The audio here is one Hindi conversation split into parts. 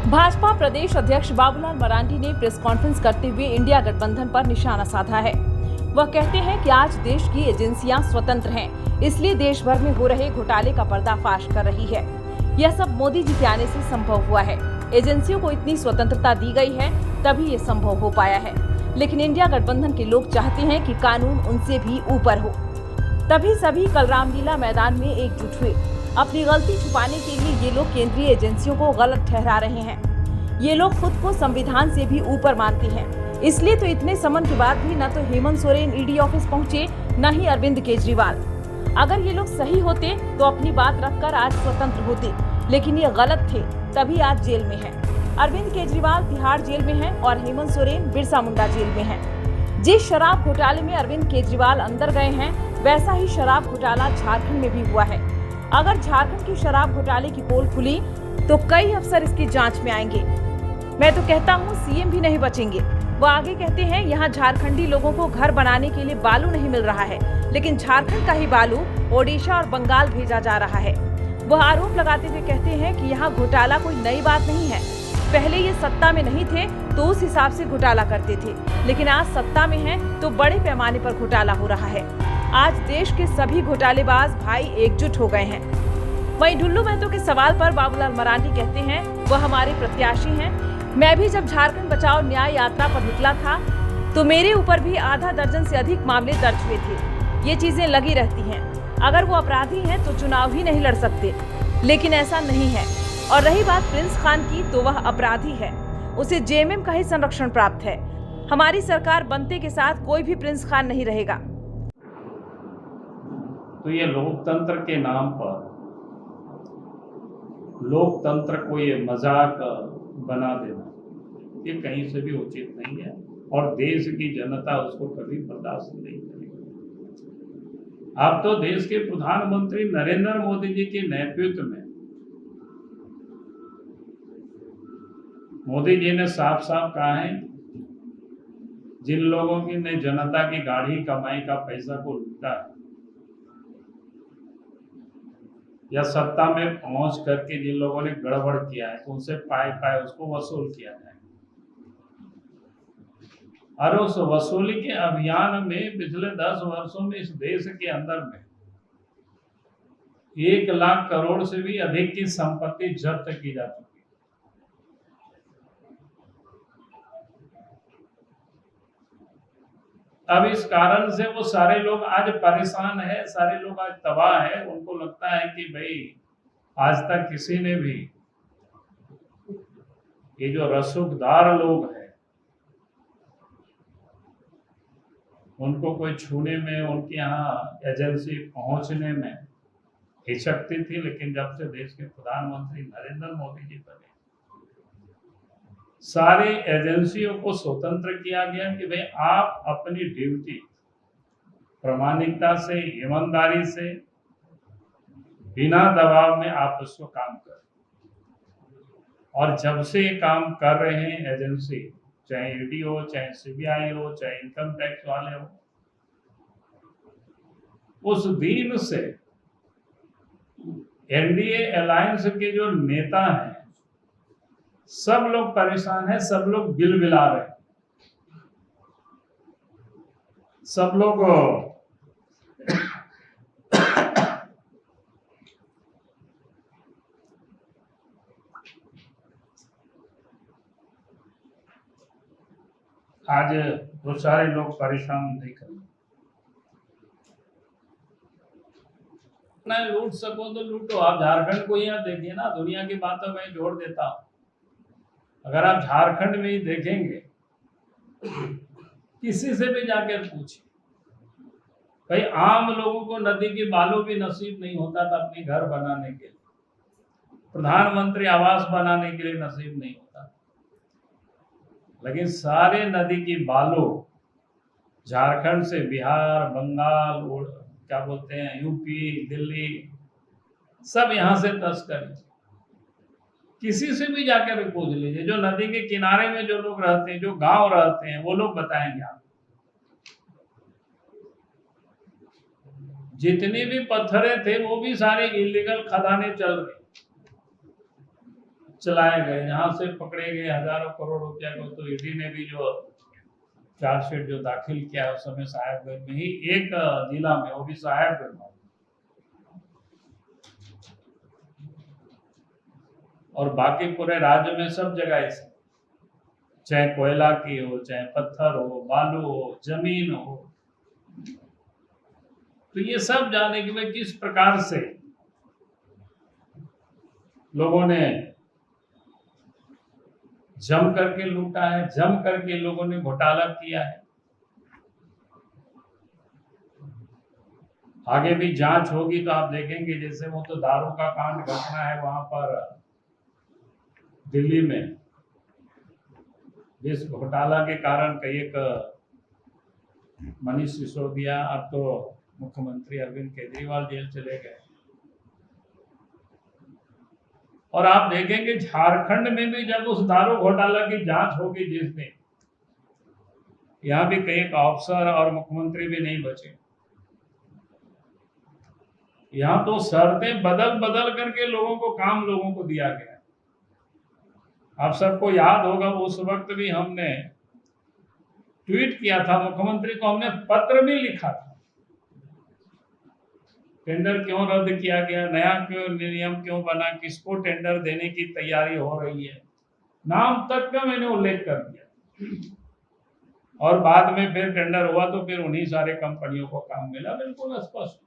भाजपा प्रदेश अध्यक्ष बाबूलाल मरांडी ने प्रेस कॉन्फ्रेंस करते हुए इंडिया गठबंधन पर निशाना साधा है। वह कहते हैं कि आज देश की एजेंसियां स्वतंत्र हैं, इसलिए देश भर में हो रहे घोटाले का पर्दाफाश कर रही है। यह सब मोदी जी के आने से संभव हुआ है। एजेंसियों को इतनी स्वतंत्रता दी गई है, तभी ये संभव हो पाया है। लेकिन इंडिया गठबंधन के लोग चाहते हैं कि कानून उनसे भी ऊपर हो। तभी सभी कल रामलीला मैदान में एकजुट हुए। अपनी गलती छुपाने के लिए ये लोग केंद्रीय एजेंसियों को गलत ठहरा रहे हैं। ये लोग खुद को संविधान से भी ऊपर मानते हैं। इसलिए तो इतने समन के बाद भी न तो हेमंत सोरेन ईडी ऑफिस पहुंचे, न ही अरविंद केजरीवाल। अगर ये लोग सही होते तो अपनी बात रखकर आज स्वतंत्र होते, लेकिन ये गलत थे, तभी आज जेल में है। अरविंद केजरीवाल तिहाड़ जेल में है और हेमंत सोरेन बिरसा मुंडा जेल में है। जिस शराब घोटाले में अरविंद केजरीवाल अंदर गए हैं, वैसा ही शराब घोटाला झारखंड में भी हुआ है। अगर झारखंड की शराब घोटाले की पोल खुली तो कई अफसर इसकी जांच में आएंगे। मैं तो कहता हूँ सीएम भी नहीं बचेंगे। वो आगे कहते हैं यहाँ झारखंडी लोगों को घर बनाने के लिए बालू नहीं मिल रहा है, लेकिन झारखंड का ही बालू ओडिशा और बंगाल भेजा जा रहा है। वह आरोप लगाते हुए कहते हैं कि यहाँ घोटाला कोई नई बात नहीं है। पहले ये सत्ता में नहीं थे तो उस हिसाब से घोटाला करते थे, लेकिन आज सत्ता में हैं तो बड़े पैमाने पर घोटाला हो रहा है। आज देश के सभी घोटालेबाज भाई एकजुट हो गए हैं। वहीं ढुल्लू महतो के सवाल पर बाबूलाल मरांडी कहते हैं, वह हमारे प्रत्याशी हैं। मैं भी जब झारखंड बचाओ न्याय यात्रा पर निकला था तो मेरे ऊपर भी आधा दर्जन से अधिक मामले दर्ज हुए थे। ये चीजें लगी रहती हैं। अगर वो अपराधी हैं तो चुनाव ही नहीं लड़ सकते, लेकिन ऐसा नहीं है। और रही बात प्रिंस खान की, तो वह अपराधी है, उसे जेएमएम का ही संरक्षण प्राप्त है। हमारी सरकार बनते के साथ कोई भी प्रिंस खान नहीं रहेगा। तो ये लोकतंत्र के नाम पर लोकतंत्र को ये मजाक बना देना, ये कहीं से भी उचित नहीं है और देश की जनता उसको कभी बर्दाश्त नहीं करेगी। आप तो देश के प्रधानमंत्री नरेंद्र मोदी जी के नेतृत्व में मोदी जी ने साफ साफ कहा है, जिन लोगों की ने जनता की गाढ़ी कमाई का पैसा को लूटा है या सत्ता में पहुंच करके जिन लोगों ने गड़बड़ किया है तो उनसे पाए उसको वसूल किया जाए। और उस वसूली के अभियान में पिछले 10 वर्षों में इस देश के अंदर में 1 लाख करोड़ से भी अधिक की संपत्ति जब्त की जा चुकी है। अब इस कारण से वो सारे लोग आज परेशान है, सारे लोग आज तबाह है। उनको लगता है कि भाई आज तक किसी ने भी ये जो रसूखदार लोग हैं उनको कोई छूने में, उनके यहाँ एजेंसी पहुंचने में हिचकती थी। लेकिन जब से देश के प्रधानमंत्री नरेंद्र मोदी जी बने, सारी एजेंसियों को स्वतंत्र किया गया कि भाई आप अपनी ड्यूटी प्रामाणिकता से, ईमानदारी से, बिना दबाव में आप उसको काम करें। और जब से ये काम कर रहे हैं एजेंसी, चाहे ईडी हो, चाहे सीबीआई हो, चाहे इनकम टैक्स वाले हो, उस दिन से एनडीए अलायंस के जो नेता हैं सब लोग परेशान हैं, सब लोग बिलबिला रहे हैं, सब लोग आज वो सारे लोग परेशान दिख रहे। नहीं लूट सको तो लूटो। आप झारखंड को यहाँ देखिए ना, दुनिया की बातों में जोड़ देता हूं। अगर आप झारखंड में ही देखेंगे, किसी से भी जाकर पूछिए, भाई आम लोगों को नदी की बालू भी नसीब नहीं होता था अपने घर बनाने के लिए, प्रधानमंत्री आवास बनाने के लिए नसीब नहीं होता, लेकिन सारे नदी की बालू झारखंड से बिहार, बंगाल, क्या बोलते हैं, यूपी, दिल्ली, सब यहां से तस्करी। किसी से भी जाकर पूछ लीजिए, जो नदी के किनारे में जो लोग रहते हैं, जो गांव रहते हैं, वो लोग बताएंगे आप। जितनी भी पत्थरे थे वो भी सारे इलीगल खदानें चल रही। चलाए गए, जहां से पकड़े गए हजारों करोड़ रुपया को। तो ईडी ने भी जो चार्जशीट जो दाखिल किया उस समय साहेबगंज में ही एक जिला में, वो भी साहेबगंज में, और बाकी पूरे राज्य में सब जगह ऐसे, चाहे कोयला की हो, चाहे पत्थर हो, बालू हो, जमीन हो। तो ये सब जाने के लिए किस प्रकार से लोगों ने जम करके लूटा है, जम करके लोगों ने घोटाला किया है। आगे भी जांच होगी तो आप देखेंगे, जैसे वो तो दारू का कांड घटना है वहां पर दिल्ली में, जिस घोटाला के कारण कई एक मनीष सिसोदिया, अब तो मुख्यमंत्री अरविंद केजरीवाल जेल चले गए। और आप देखेंगे झारखंड में भी जब उस दारू घोटाला की जांच होगी जिस दिन, यहां भी कई एक अफसर और मुख्यमंत्री भी नहीं बचे। यहां तो शर्तें बदल बदल करके लोगों को काम लोगों को दिया गया। आप सबको याद होगा उस वक्त भी हमने ट्वीट किया था, मुख्यमंत्री को हमने पत्र भी लिखा था, टेंडर क्यों रद्द किया गया, नया क्यों नियम क्यों बना, किसको टेंडर देने की तैयारी हो रही है, नाम तक का मैंने उल्लेख कर दिया। और बाद में फिर टेंडर हुआ तो फिर उन्हीं सारे कंपनियों को काम मिला। बिल्कुल स्पष्ट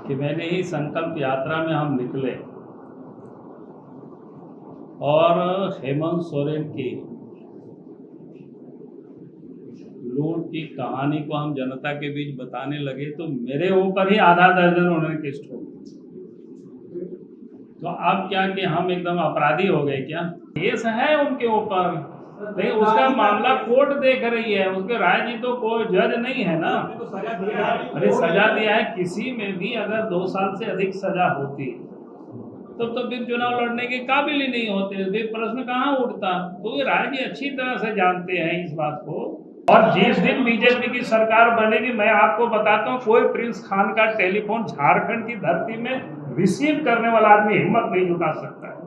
कि मैंने ही संकल्प यात्रा में हम निकले और हेमंत सोरेन की लूट की कहानी को हम जनता के बीच बताने लगे तो मेरे ऊपर ही आधा दर्जन उन्होंने केस ठोक। तो अब क्या कि हम एकदम अपराधी हो गए क्या? केस है उनके ऊपर, नहीं उसका मामला कोर्ट देख रही है, उसके राय जी तो कोई जज नहीं है ना। अरे सजा दिया है, किसी में भी अगर 2 साल से अधिक सजा होती तो फिर चुनाव लड़ने के काबिल ही नहीं होते, फिर प्रश्न कहाँ उठता। तो ये राय जी अच्छी तरह से जानते हैं इस बात को। और जिस दिन बीजेपी की सरकार बनेगी, मैं आपको बताता हूँ, कोई प्रिंस खान का टेलीफोन झारखंड की धरती में रिसीव करने वाला आदमी हिम्मत नहीं जुटा सकता है।